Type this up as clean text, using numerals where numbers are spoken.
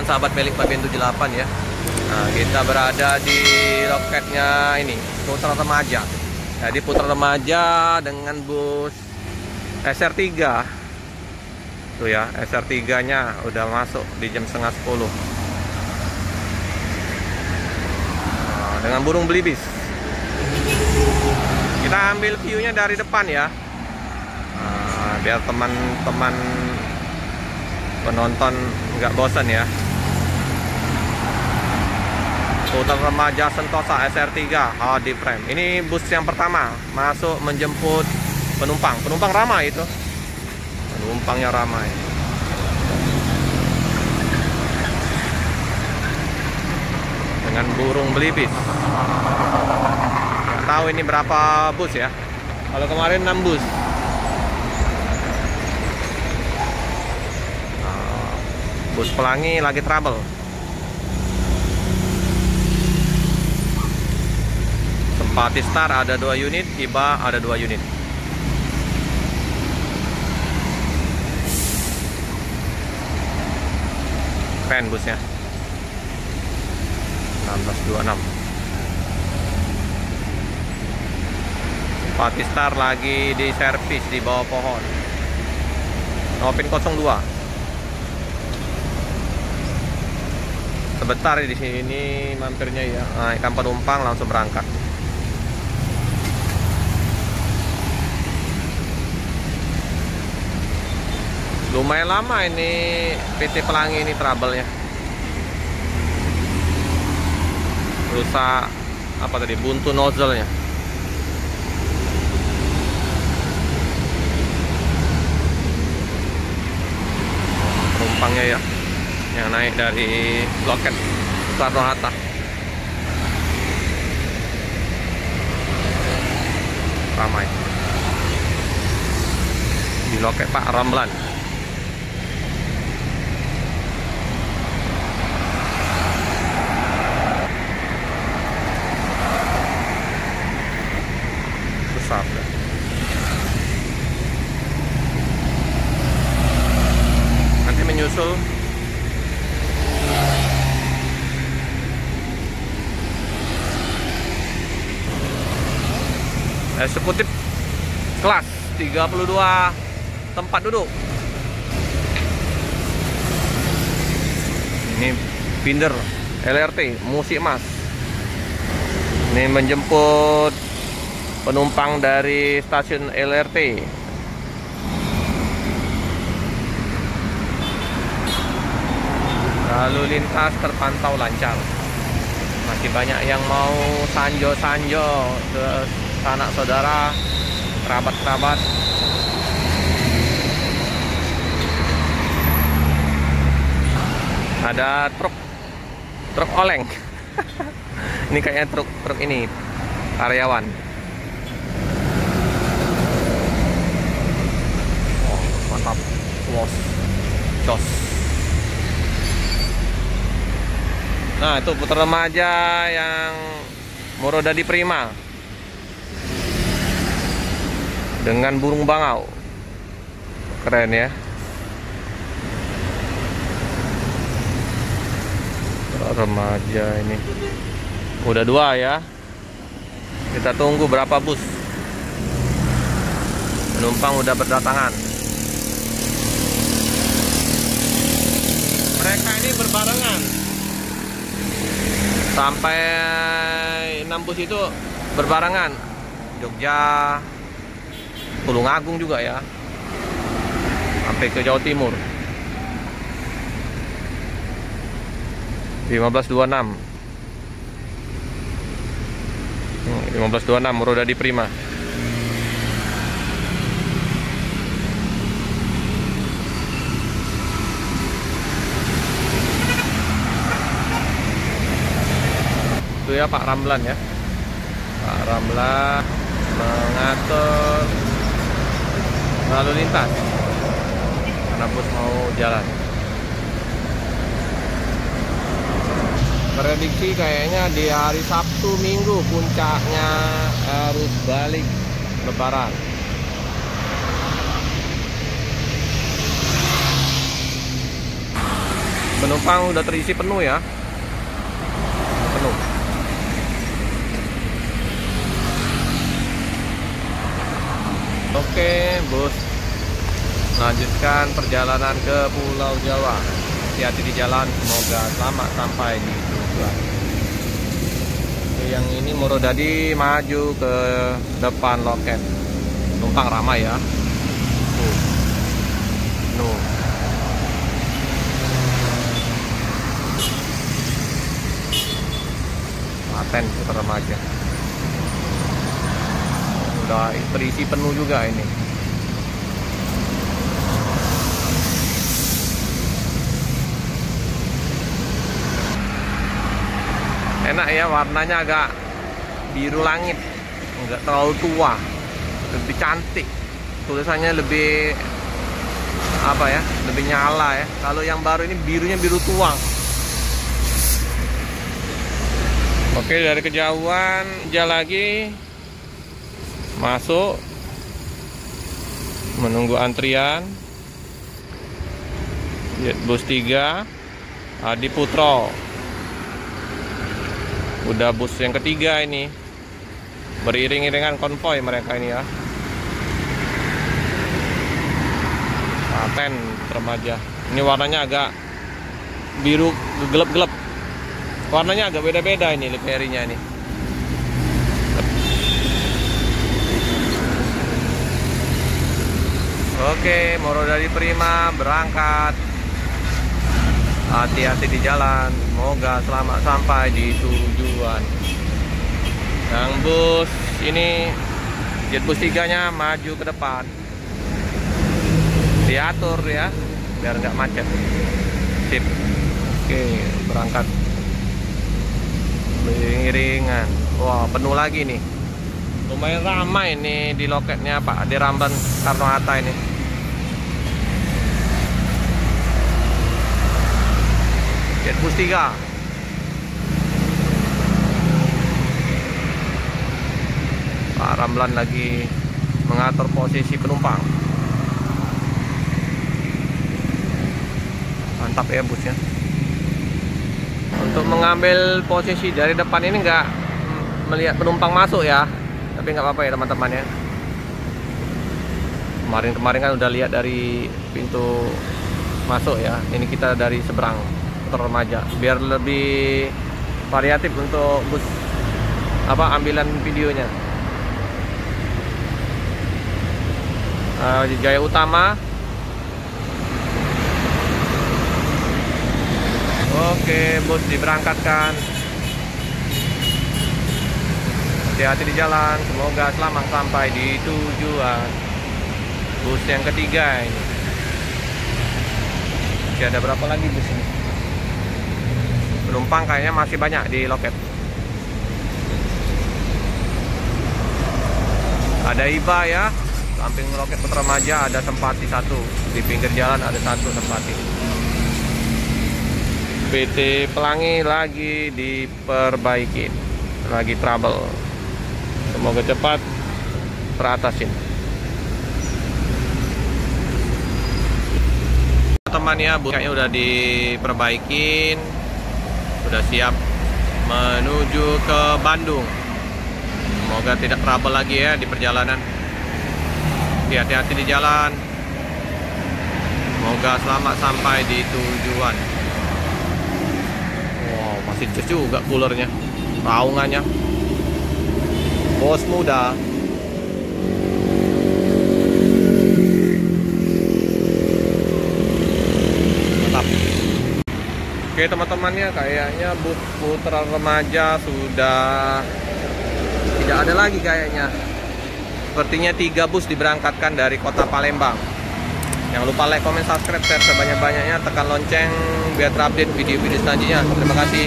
Sahabat Pelik Paben 78 ya. Nah, kita berada di loketnya ini, Putra Remaja. Jadi Putra Remaja dengan bus SR3. Tuh ya, SR3-nya udah masuk di jam setengah 10. Nah, dengan burung belibis. Kita ambil view-nya dari depan ya. Nah, biar teman-teman penonton nggak bosan ya. Putra Remaja Sentosa SR3 HD Frame. Ini bus yang pertama masuk menjemput penumpang. Penumpang ramai itu. Penumpangnya ramai. Dengan burung belibis. Nggak tahu ini berapa bus ya. Kalau kemarin 6 bus. Nah, bus Pelangi lagi trouble. Simpati Star ada 2 unit, Hiba ada 2 unit. Keren busnya. 1626. Simpati Star lagi di servis di bawah pohon. Nopin 02. Sebentar di sini mampirnya ya. Naikkan penumpang langsung berangkat. Lumayan lama ini PT Pelangi ini trouble-nya. Rusak apa tadi? Buntu nozzle-nya. Penumpangnya ya yang naik dari loket Soekarno Hatta. Ramai. Di loket Pak Ramlan. Nanti menyusul eksekutif kelas 32 tempat duduk. Ini Binder LRT Musikmas. Ini menjemput penumpang dari stasiun LRT. Lalu lintas terpantau lancar. Masih banyak yang mau sanjo-sanjo ke sanak saudara, kerabat-kerabat. Ada truk oleng. Ini kayaknya truk ini karyawan. Mantap, jos. Nah itu Putra Remaja yang Murodadi Prima dengan burung bangau, keren ya. Putra Remaja ini udah 2 ya. Kita tunggu berapa bus. Penumpang udah berdatangan. Mereka ini berbarengan. Sampai 6 bus itu berbarengan. Jogja, Tulungagung juga ya. Sampai ke Jawa Timur. 1526. 1526 Murodadi Prima. Itu ya Pak Ramlan ya. Pak Ramlan mengatur lalu lintas karena bus mau jalan. Prediksi kayaknya di hari Sabtu Minggu puncaknya arus balik Lebaran. Penumpang udah terisi penuh ya. Penuh. Oke, bus lanjutkan perjalanan ke Pulau Jawa. Hati-hati di jalan, semoga selamat sampai di tujuan. Oke, yang ini Morodadi maju ke depan loket. Penumpang ramai ya. Penuh. Klaten Putra Remaja. Udah terisi penuh juga ini. Enak ya, warnanya agak biru langit, nggak terlalu tua, lebih cantik, tulisannya lebih apa ya, lebih nyala ya. Kalau yang baru ini birunya biru tua. Oke, dari kejauhan jalan lagi masuk, menunggu antrian. Bus 3 Adi Putro. Udah bus yang ketiga ini, beriring-iringan konvoy mereka ini ya. Klaten Remaja. Ini warnanya agak biru gelap-gelap. Warnanya agak beda-beda ini liverynya ini. Oke, Morodadi Prima berangkat. Hati-hati di jalan, semoga selamat sampai di tujuan. Yang bus ini, jet bus 3-nya maju ke depan. Diatur ya, biar nggak macet. Sip. Oke, berangkat. Beriring-iringan. Wah, penuh lagi nih. Lumayan ramai nih di loketnya Pak di Ramban Soekarno-Hatta ini. Jet bus 3. Pak Ramlan lagi mengatur posisi penumpang. Mantap ya busnya. Untuk mengambil posisi dari depan ini nggak melihat penumpang masuk ya, tapi nggak apa-apa ya teman-teman ya. Kemarin kan udah lihat dari pintu masuk ya. Ini kita dari seberang Remaja, biar lebih variatif untuk bus ambilan videonya. Jaya Utama. Oke, bus diberangkatkan. Hati-hati di jalan, semoga selamat sampai di tujuan. Bus yang ketiga ini. Masih ada berapa lagi bus ini? Penumpang kayaknya masih banyak di loket. Ada IBA ya, samping loket Putra Remaja ada Sempati 1. Di pinggir jalan ada 1 Sempati. PT Pelangi lagi diperbaiki, lagi trouble. Semoga cepat teratasin. Teman ya, busnya udah diperbaikin. Sudah siap menuju ke Bandung. Semoga tidak trouble lagi ya di perjalanan. Hati-hati di jalan. Semoga selamat sampai di tujuan. Wow, masih jos juga coolernya, raungannya. Bos muda. Mantap. Oke teman-temannya, kayaknya bus Putra Remaja sudah tidak ada lagi kayaknya. Sepertinya 3 bus diberangkatkan dari kota Palembang. Jangan lupa like, comment, subscribe, share sebanyak-banyaknya, tekan lonceng biar terupdate video-video selanjutnya. Terima kasih.